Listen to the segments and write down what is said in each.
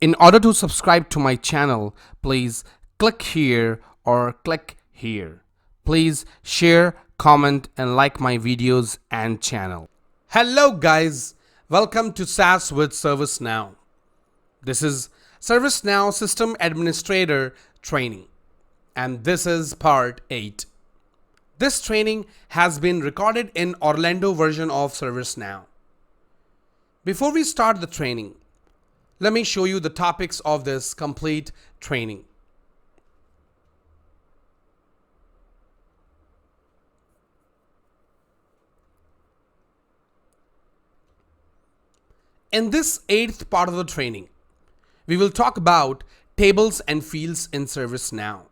In order to subscribe to my channel, please click here or click here. Please share, comment and like my videos and channel. Hello guys, welcome to SaaS with ServiceNow. This is ServiceNow System Administrator training and this is part 8. This training has been recorded in Orlando version of ServiceNow. Before we start the training, let me show you the topics of this complete training. In this 8th part of the training, we will talk about tables and fields in ServiceNow.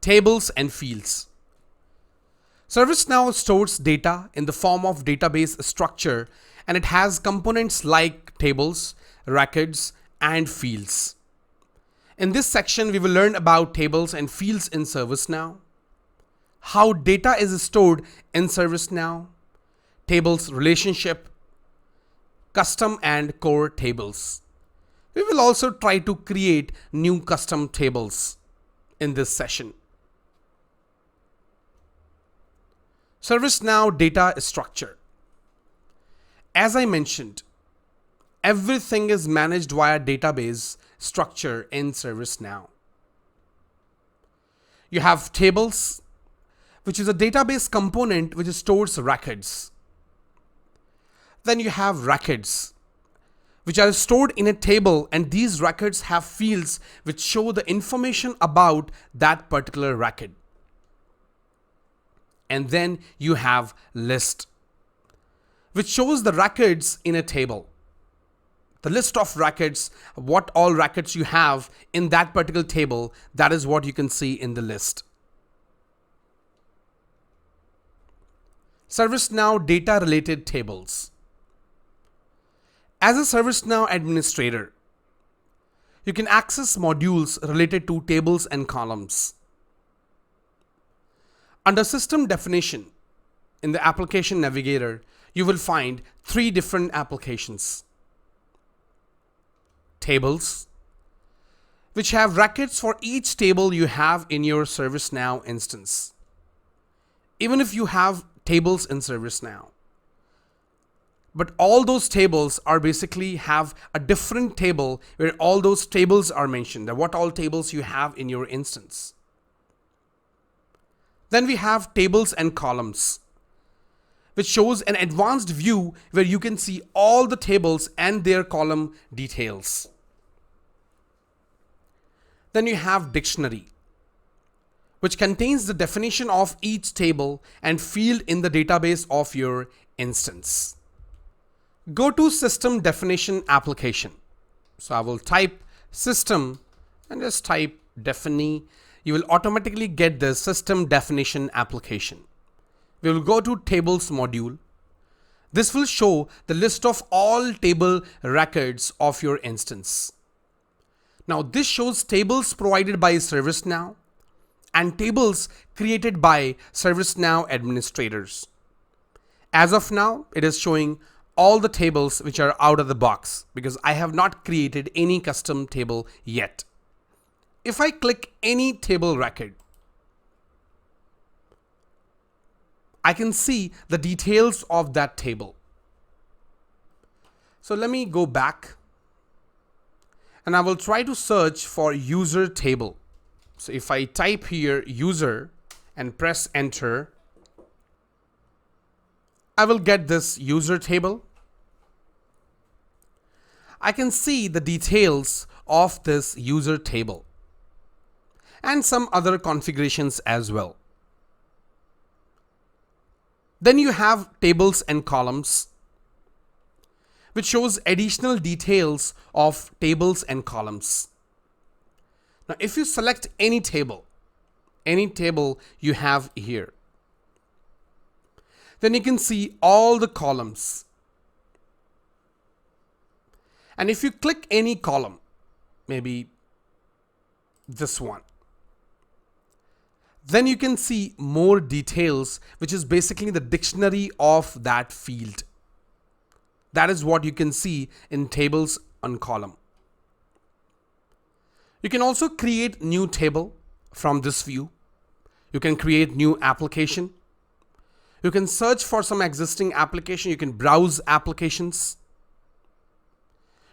Tables and fields. ServiceNow stores data in the form of database structure, and it has components like tables, records, and fields. In this section, we will learn about tables and fields in ServiceNow, how data is stored in ServiceNow, tables relationship, custom and core tables. We will also try to create new custom tables in this session. ServiceNow data structure. As I mentioned, everything is managed via database structure in ServiceNow. You have tables, which is a database component which stores records. Then you have records, which are stored in a table, and these records have fields which show the information about that particular record. And then you have list, which shows the records in a table. The list of records, what all records you have in that particular table, that is what you can see in the list. ServiceNow data related tables. As a ServiceNow administrator, you can access modules related to tables and columns. Under system definition, in the application navigator, you will find 3 different applications. Tables, which have records for each table you have in your ServiceNow instance. Even if you have tables in ServiceNow, but all those tables are basically have a different table where all those tables are mentioned, what all tables you have in your instance. Then we have tables and columns, which shows an advanced view where you can see all the tables and their column details. Then you have dictionary, which contains the definition of each table and field in the database of your instance. Go to system definition application. So I will type system and just type defini. You will automatically get the system definition application. We will go to tables module. This will show the list of all table records of your instance. Now this shows tables provided by ServiceNow and tables created by ServiceNow administrators. As of now, it is showing all the tables which are out of the box because I have not created any custom table yet. If I click any table record, I can see the details of that table. So let me go back and I will try to search for user table. So if I type here user and press enter, I will get this user table. I can see the details of this user table and some other configurations as well. Then you have tables and columns, which shows additional details of tables and columns. Now, if you select any table you have here, then you can see all the columns. And if you click any column, maybe this one, then you can see more details, which is basically the dictionary of that field. That is what you can see in tables on column. You can also create new table from this view. You can create new application. You can search for some existing application. You can browse applications.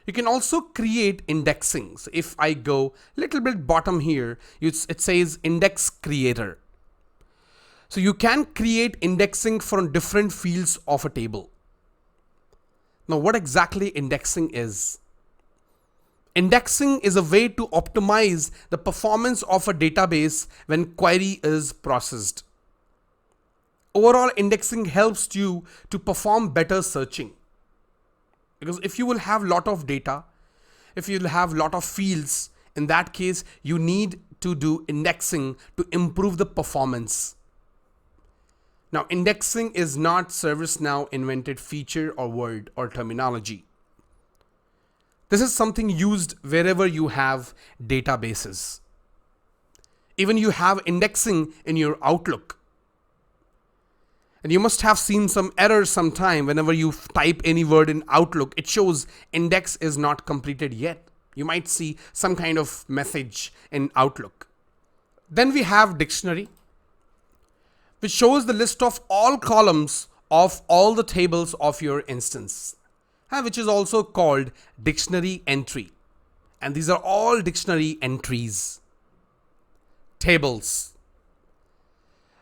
You can also create indexing. So if I go a little bit bottom here, it says index creator. So you can create indexing for different fields of a table. Now, what exactly indexing is? Indexing is a way to optimize the performance of a database when query is processed. Overall, indexing helps you to perform better searching. Because if you will have a lot of data, if you'll have a lot of fields, in that case, you need to do indexing to improve the performance. Now, indexing is not ServiceNow invented feature or word or terminology. This is something used wherever you have databases. Even you have indexing in your Outlook. And you must have seen some errors sometime whenever you type any word in Outlook. It shows index is not completed yet. You might see some kind of message in Outlook. Then we have dictionary, which shows the list of all columns of all the tables of your instance, which is also called dictionary entry. And these are all dictionary entries. Tables.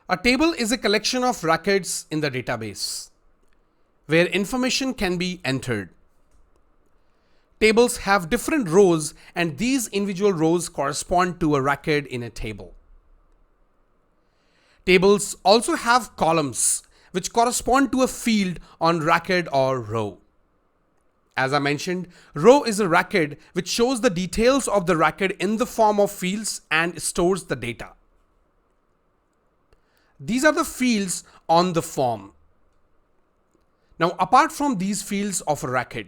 A table is a collection of records in the database where information can be entered. Tables have different rows, and these individual rows correspond to a record in a table. Tables also have columns which correspond to a field on record or row. As I mentioned, row is a record which shows the details of the record in the form of fields and stores the data. These are the fields on the form. Now, apart from these fields of a record,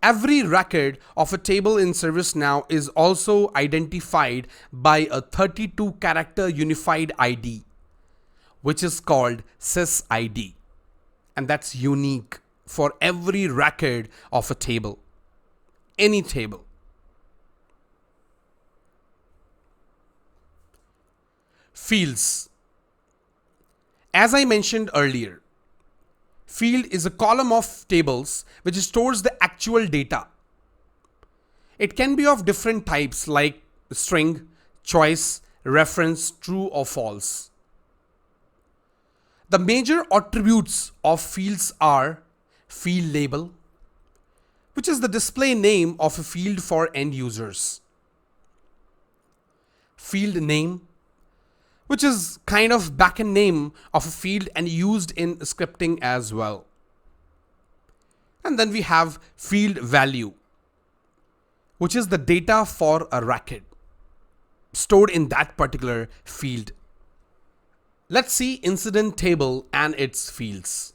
every record of a table in ServiceNow is also identified by a 32-character unified ID, which is called SysID. And that's unique for every record of a table, any table. Fields. As I mentioned earlier, field is a column of tables which stores the actual data. It can be of different types like string, choice, reference, true or false. The major attributes of fields are field label, which is the display name of a field for end users. Field name, which is kind of backend name of a field and used in scripting as well. And then we have field value, which is the data for a record stored in that particular field. Let's see incident table and its fields.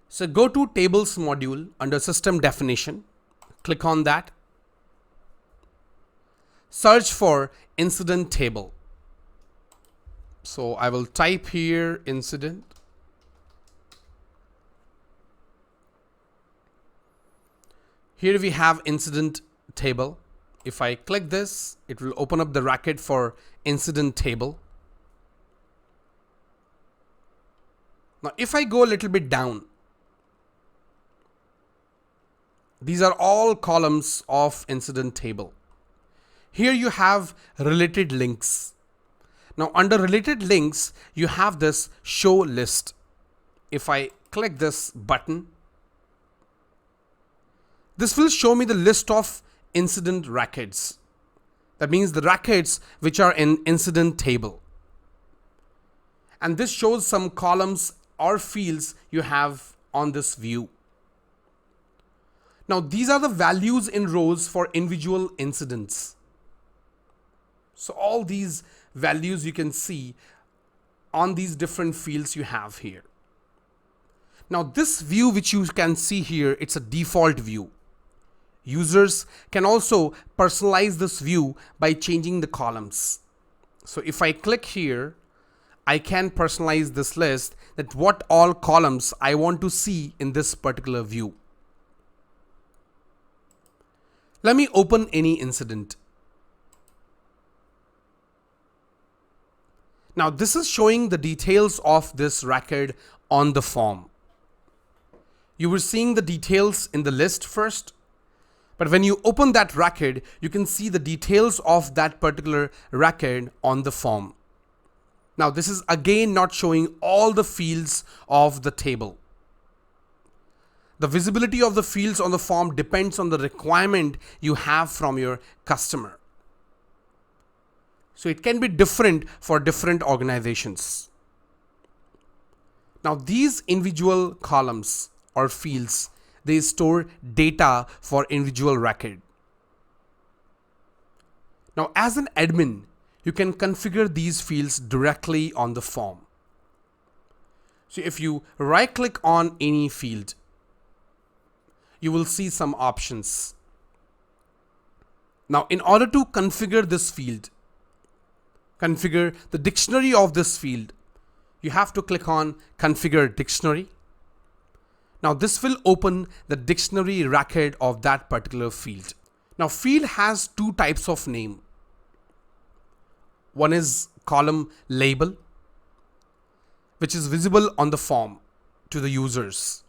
So go to tables module under system definition, click on that, search for incident table. So I will type here incident. Here we have incident table. If I click this, it will open up the record for incident table. Now, if I go a little bit down, these are all columns of incident table. Here you have related links. Now, under related links, you have this show list. If I click this button, this will show me the list of incident records. That means the records which are in incident table. And this shows some columns or fields you have on this view. Now, these are the values in rows for individual incidents. So all these values you can see on these different fields you have here. Now, this view which you can see here, it's a default view. Users can also personalize this view by changing the columns. So if I click here, I can personalize this list that what all columns I want to see in this particular view. Let me open any incident. Now this is showing the details of this record on the form. You were seeing the details in the list first, but when you open that record, you can see the details of that particular record on the form. Now this is again not showing all the fields of the table. The visibility of the fields on the form depends on the requirement you have from your customer. So it can be different for different organizations. Now these individual columns or fields, they store data for individual record. Now as an admin, you can configure these fields directly on the form. So if you right click on any field, you will see some options. Now in order to configure this field, configure the dictionary of this field, you have to click on configure dictionary. Now this will open the dictionary record of that particular field. Now field has two types of name. One is column label, which is visible on the form to the users.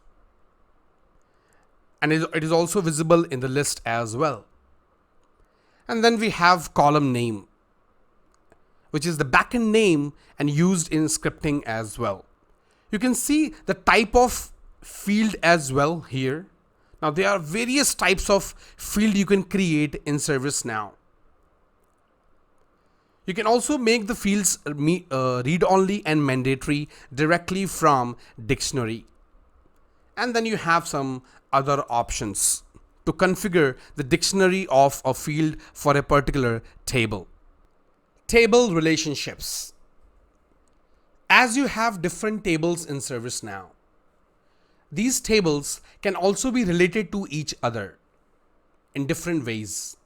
And it is also visible in the list as well. And then we have column name, which is the backend name and used in scripting as well. You can see the type of field as well here. Now there are various types of field you can create in ServiceNow. You can also make the fields read-only and mandatory directly from dictionary. And then you have some other options to configure the dictionary of a field for a particular table. Table relationships. As you have different tables in ServiceNow, these tables can also be related to each other in different ways.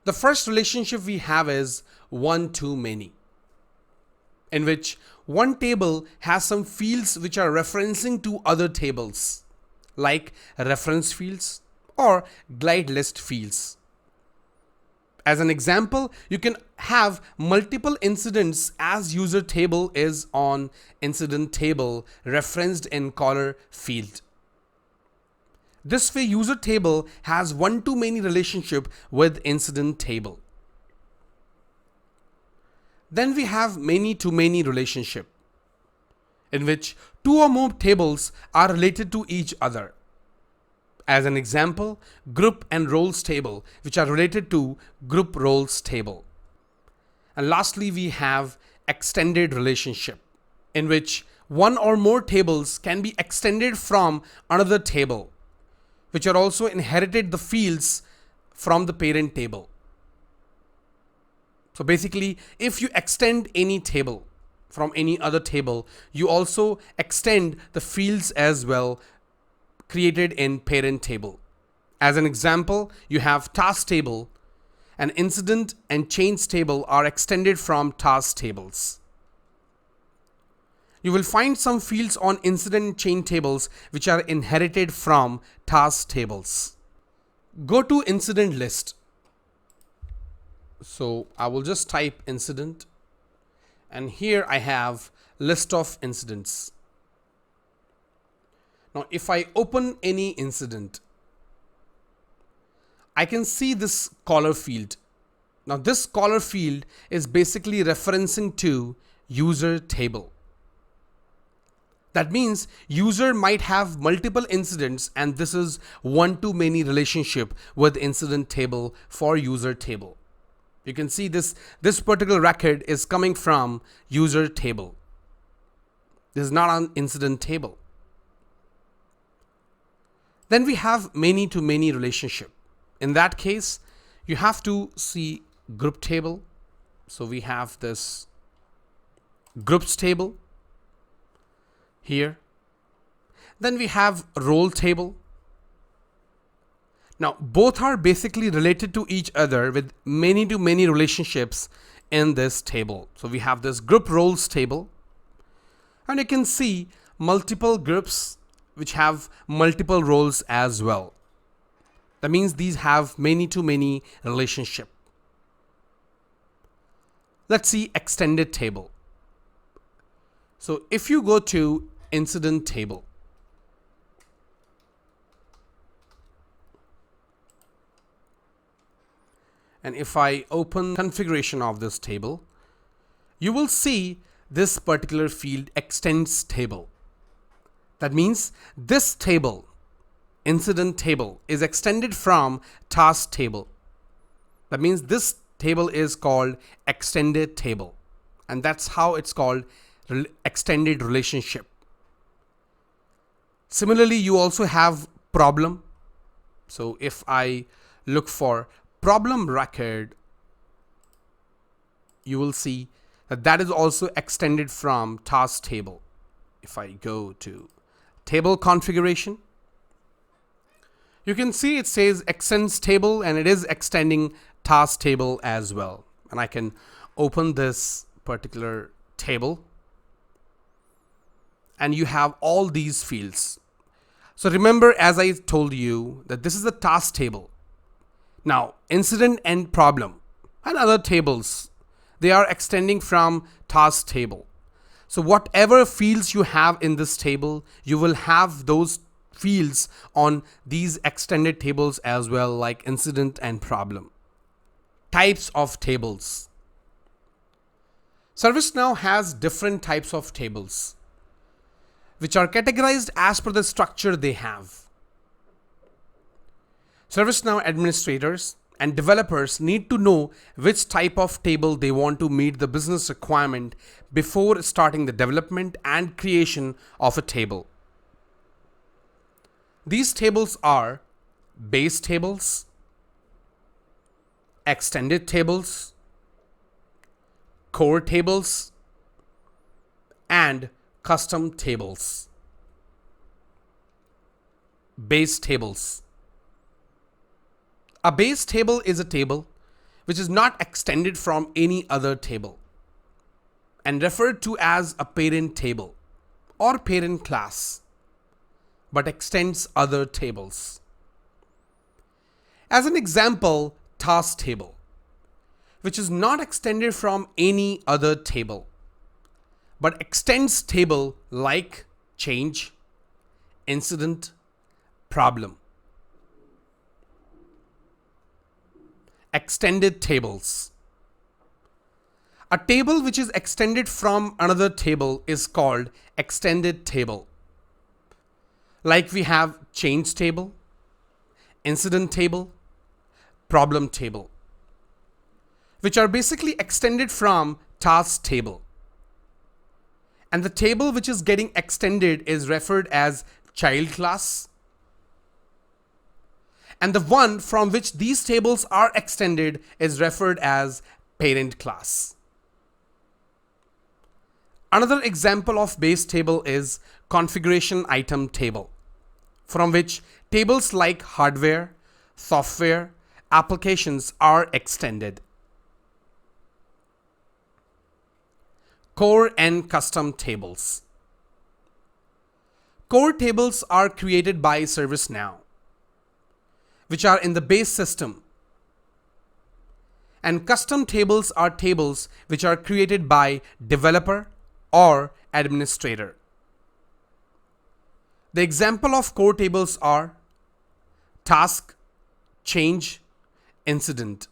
The first relationship we have is one-to-many, in which one table has some fields which are referencing to other tables, like reference fields or glide list fields. As an example, you can have multiple incidents as user table is on incident table referenced in caller field. This way user table has one-to-many relationship with incident table. Then we have many-to-many relationship, in which two or more tables are related to each other. As an example, group and roles table, which are related to group roles table. And lastly, we have extended relationship, in which one or more tables can be extended from another table, which are also inherited the fields from the parent table. So basically, if you extend any table from any other table, you also extend the fields as well created in parent table. As an example, you have task table, and incident and change table are extended from task tables. You will find some fields on incident and change tables which are inherited from task tables. Go to incident list. So I will just type incident, and here I have list of incidents. Now if I open any incident, I can see this caller field. Now this caller field is basically referencing to user table. That means user might have multiple incidents, and this is one-to-many relationship with incident table for user table. You can see this particular record is coming from user table. This is not an incident table. Then we have many-to-many relationship. In that case, you have to see group table. So we have this groups table here. Then we have role table. Now both are basically related to each other with many-to-many relationships in this table. So we have this group roles table, and you can see multiple groups which have multiple roles as well. That means these have many to many relationship. Let's see extended table. So if you go to incident table, and if I open configuration of this table, you will see this particular field extends table. That means this table, incident table, is extended from task table. That means this table is called extended table, and that's how it's called extended relationship. Similarly, you also have problem. So if I look for problem record, you will see that that is also extended from task table. If I go to table configuration, you can see it says extends table, and it is extending task table as well. And I can open this particular table, and you have all these fields. So remember, as I told you, that this is the task table. Now, incident and problem and other tables, they are extending from task table. So whatever fields you have in this table, you will have those fields on these extended tables as well, like incident and problem. Types of tables. ServiceNow has different types of tables, which are categorized as per the structure they have. ServiceNow administrators and developers need to know which type of table they want to meet the business requirement before starting the development and creation of a table. These tables are base tables, extended tables, core tables, and custom tables. Base tables. A base table is a table which is not extended from any other table and referred to as a parent table or parent class, but extends other tables. As an example, task table, which is not extended from any other table, but extends table like change, incident, problem. Extended tables. A table which is extended from another table is called extended table. Like we have change table, incident table, problem table, which are basically extended from task table. And the table which is getting extended is referred as child class. And the one from which these tables are extended is referred as parent class. Another example of base table is configuration item table, from which tables like hardware, software, applications are extended. Core and custom tables. Core tables are created by ServiceNow, which are in the base system. And custom tables are tables which are created by developer or administrator. The example of core tables are task, change, incident.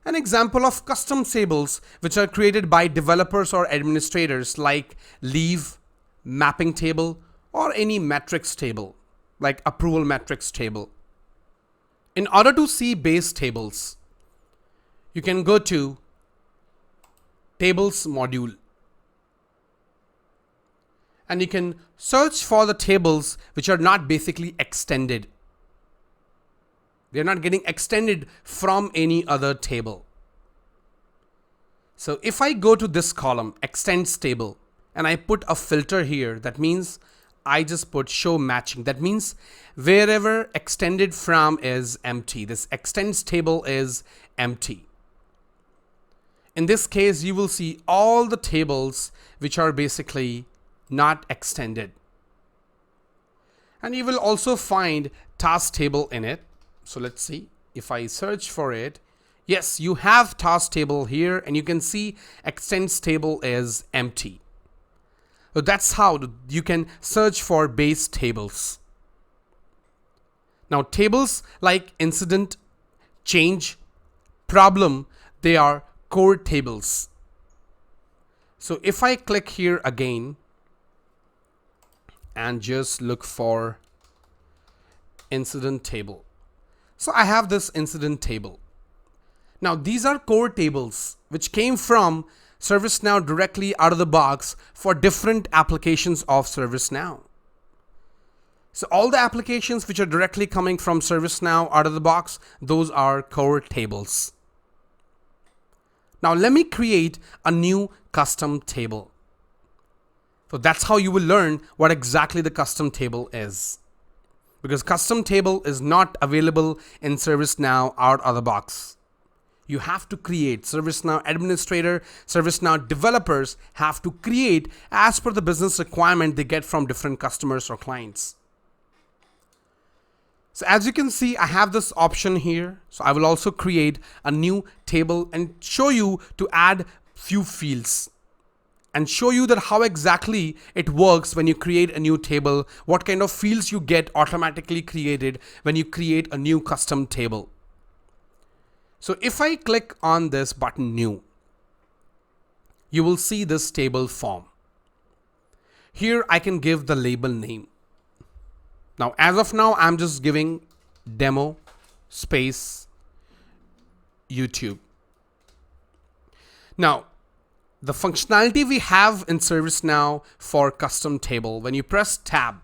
An example of custom tables which are created by developers or administrators like leave, mapping table, or any metrics table like approval metrics table. In order to see base tables, you can go to tables module, and you can search for the tables which are not basically extended. They are not getting extended from any other table. So if I go to this column, extends table, and I put a filter here, that means I just put show matching. That means wherever extended from is empty, this extends table is empty. in this case, you will see all the tables which are basically not extended. And you will also find task table in it. So let's see if I search for it. Yes, you have task table here, and you can see extends table is empty. So that's how you can search for base tables. Now tables like incident, change, problem, they are core tables. So if I click here again and just look for incident table. So I have this incident table. Now these are core tables which came from ServiceNow directly out of the box for different applications of ServiceNow. So all the applications which are directly coming from ServiceNow out of the box, those are core tables. Now let me create a new custom table. So that's how you will learn what exactly the custom table is. Because custom table is not available in ServiceNow out of the box. You have to create. ServiceNow Administrator, ServiceNow developers have to create as per the business requirement they get from different customers or clients. So as you can see, I have this option here. So I will also create a new table and show you to add few fields and show you that how exactly it works when you create a new table, what kind of fields you get automatically created when you create a new custom table. So if I click on this button new, you will see this table form. Here I can give the label name. Now, as of now, I'm just giving demo space YouTube. Now, the functionality we have in ServiceNow for custom table, when you press tab,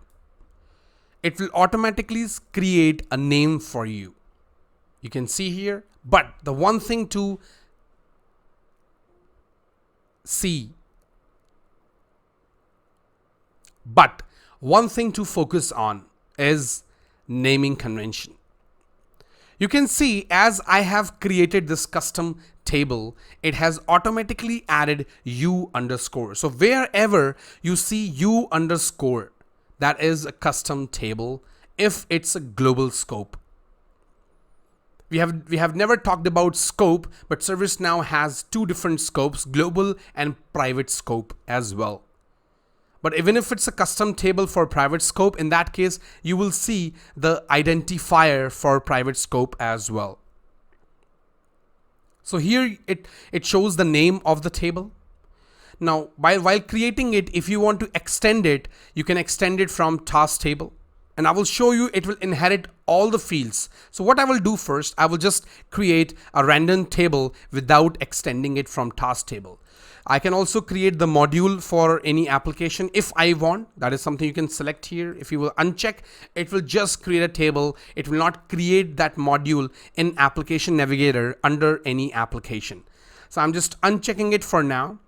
it will automatically create a name for you. You can see here, but the one thing to see, but one thing to focus on is naming convention. You can see as I have created this custom table, it has automatically added U underscore. So wherever you see U underscore, that is a custom table if it's a global scope. We have never talked about scope, but ServiceNow has two different scopes, global and private scope as well. But even if it's a custom table for private scope, in that case, you will see the identifier for private scope as well. So here it shows the name of the table. Now, while creating it, if you want to extend it, you can extend it from task table. And I will show you it will inherit all the fields. So what I will do first, I will just create a random table without extending it from task table. I can also create the module for any application if I want. That is something you can select here. If you will uncheck, it will just create a table. It will not create that module in Application Navigator under any application. So I'm just unchecking it for now.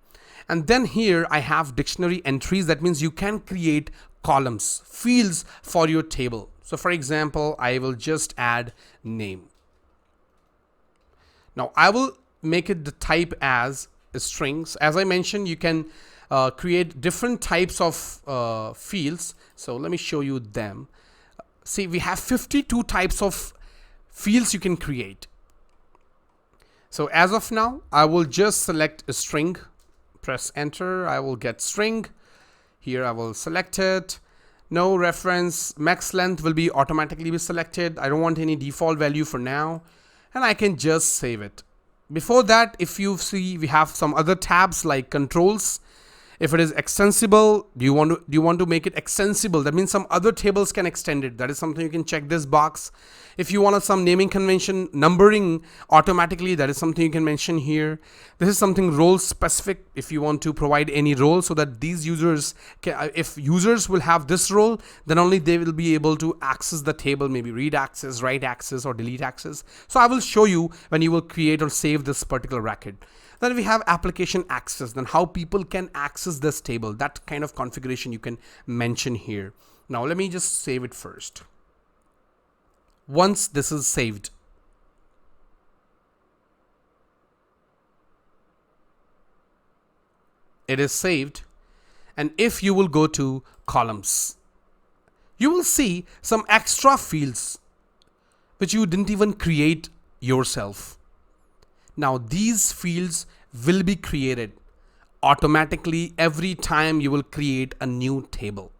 And then here I have dictionary entries. That means you can create columns, fields for your table. So for example, I will just add name. Now I will make it the type as strings. As I mentioned, you can create different types of fields. So let me show you them. See, we have 52 types of fields you can create. So as of now, I will just select a string, press enter. I will get string. Here I will select it. No reference, max length will be automatically be selected. I don't want any default value for now. And I can just save it. Before that, if you see, we have some other tabs like controls. If it is extensible, do you want to make it extensible? That means some other tables can extend it. That is something you can check this box. If you want some naming convention, numbering automatically, that is something you can mention here. This is something role specific. If you want to provide any role so that these users can, if users will have this role, then only they will be able to access the table, maybe read access, write access, or delete access. So I will show you when you will create or save this particular record. Then we have application access, then how people can access this table. That kind of configuration you can mention here. Now let me just save it first. Once this is saved, It is saved. And if you will go to columns, you will see some extra fields which you didn't even create yourself. Now these fields will be created automatically every time you will create a new table.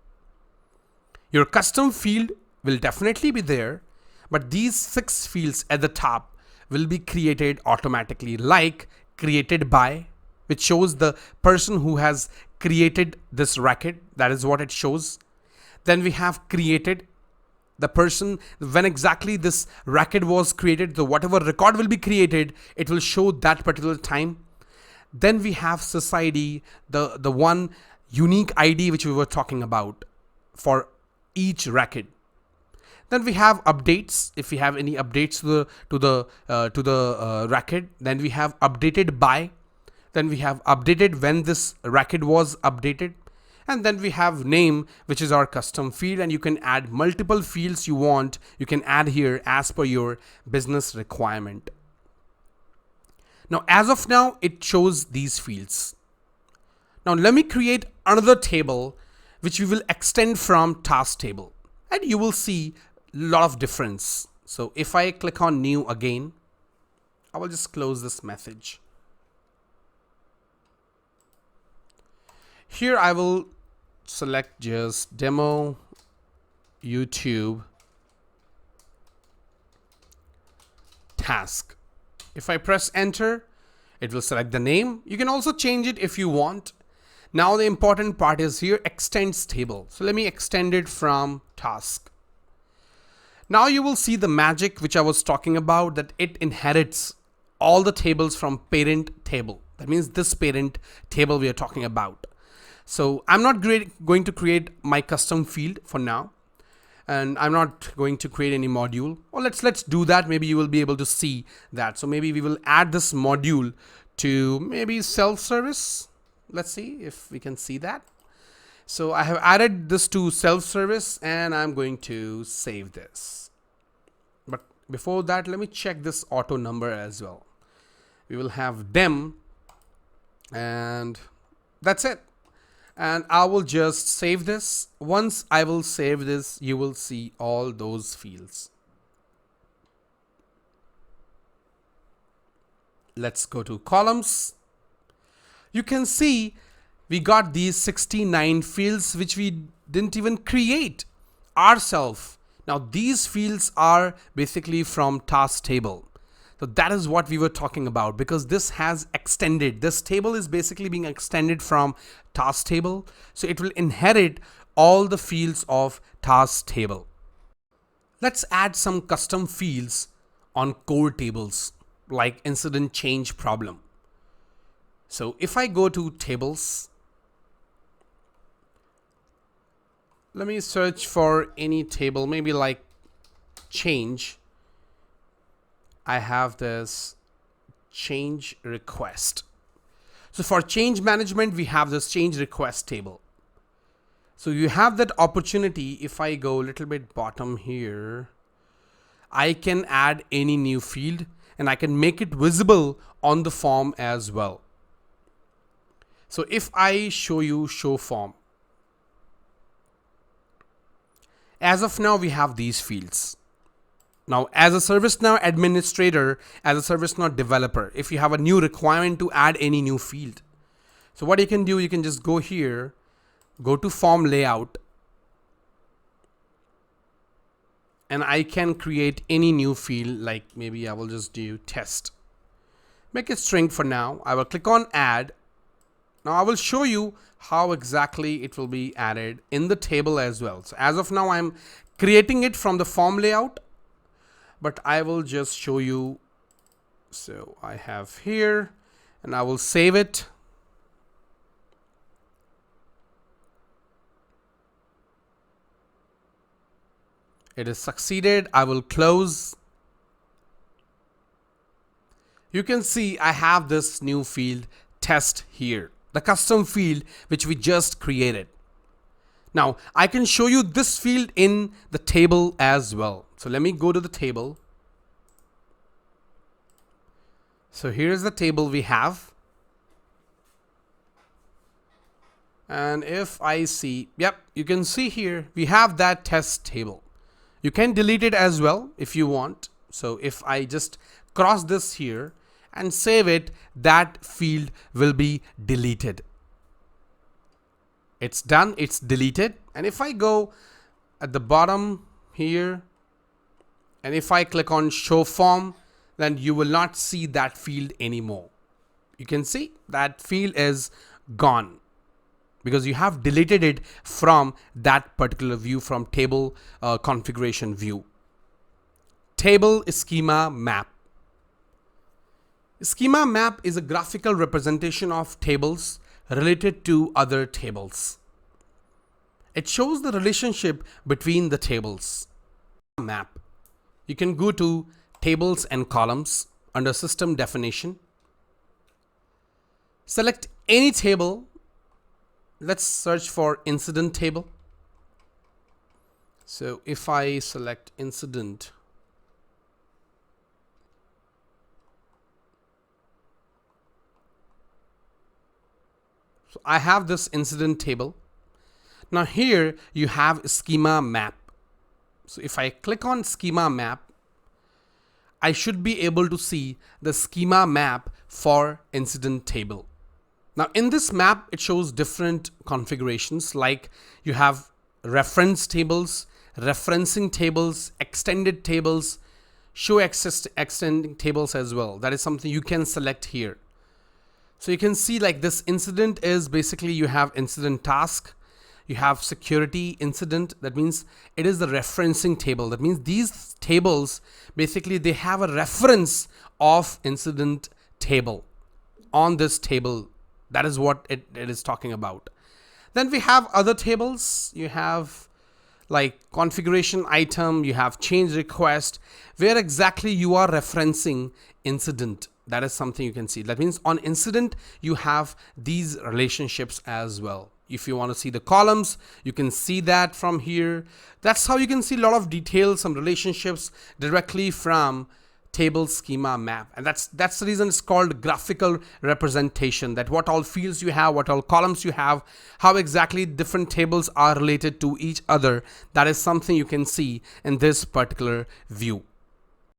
Your custom field will definitely be there, but these 6 fields at the top will be created automatically, like created by, which shows the person who has created this record. That is what it shows. Then we have created, the person, when exactly this record was created, so whatever record will be created, it will show that particular time. Then we have SysID, the one unique ID which we were talking about for each record. Then we have updates. If we have any updates to the record, then we have updated by. Then we have updated when this record was updated. And then we have name, which is our custom field, and you can add multiple fields you want. You can add here as per your business requirement. Now, as of now, it shows these fields. Now, let me create another table, which we will extend from task table, and you will see a lot of difference. So if I click on new again, I will just close this message. Here I will select just demo YouTube task. If I press enter, it will select the name. You can also change it if you want. Now the important part is here, extends table. So let me extend it from task. Now you will see the magic which I was talking about, that it inherits all the tables from parent table. That means this parent table we are talking about. So I'm not going to create my custom field for now, and I'm not going to create any module. Or let's do that. Maybe you will be able to see that. So maybe we will add this module to maybe self-service. Let's see if we can see that. So I have added this to self-service, and I'm going to save this. But before that, let me check this auto number as well. We will have dem, and that's it. And I will just save this. Once I will save this, you will see all those fields. Let's go to columns. You can see we got these 69 fields which we didn't even create ourselves. Now these fields are basically from task table. So that is what we were talking about, because this has extended. This table is basically being extended from task table. So it will inherit all the fields of task table. Let's add some custom fields on core tables, like incident change problem. So if I go to tables, let me search for any table, maybe like change. I have this change request. So for change management, we have this change request table. So you have that opportunity. If I go a little bit bottom here, I can add any new field and I can make it visible on the form as well. So if I show you show form, as of now, we have these fields. Now, as a ServiceNow administrator, as a ServiceNow developer, if you have a new requirement to add any new field, so what you can do, you can just go here, go to form layout, and I can create any new field. Like maybe I will just do test, make it string for now. I will click on add. Now I will show you how exactly it will be added in the table as well. So as of now, I'm creating it from the form layout, but I will just show you. So I have here, and I will save it. It is succeeded. I will close. You can see I have this new field test here, the custom field which we just created. Now I can show you this field in the table as well. So let me go to the table. So here is the table we have. And if I see, yep, you can see here we have that test table. You can delete it as well if you want. So if I just cross this here and save it, that field will be deleted. It's done, it's deleted. And if I go at the bottom here and if I click on show form, then you will not see that field anymore. You can see that field is gone because you have deleted it from that particular view, from table configuration view. Table schema map. Schema map is a graphical representation of tables related to other tables. It shows the relationship between the tables. Map. You can go to tables and columns under system definition. Select any table. Let's search for incident table. So if I select incident, so I have this incident table. Now here you have schema map. So if I click on schema map, I should be able to see the schema map for incident table. Now in this map, it shows different configurations, like you have reference tables, referencing tables, extended tables, show extending tables as well. That is something you can select here. So you can see like this incident is basically you have incident task, you have security incident. That means it is the referencing table. That means these tables basically they have a reference of incident table on this table. That is what it is talking about. Then we have other tables. You have like configuration item, you have change request, where exactly you are referencing incident. That is something you can see. That means on incident, you have these relationships as well. If you want to see the columns, you can see that from here. That's how you can see a lot of details, some relationships directly from table schema map. And that's the reason it's called graphical representation, that what all fields you have, what all columns you have, how exactly different tables are related to each other. That is something you can see in this particular view.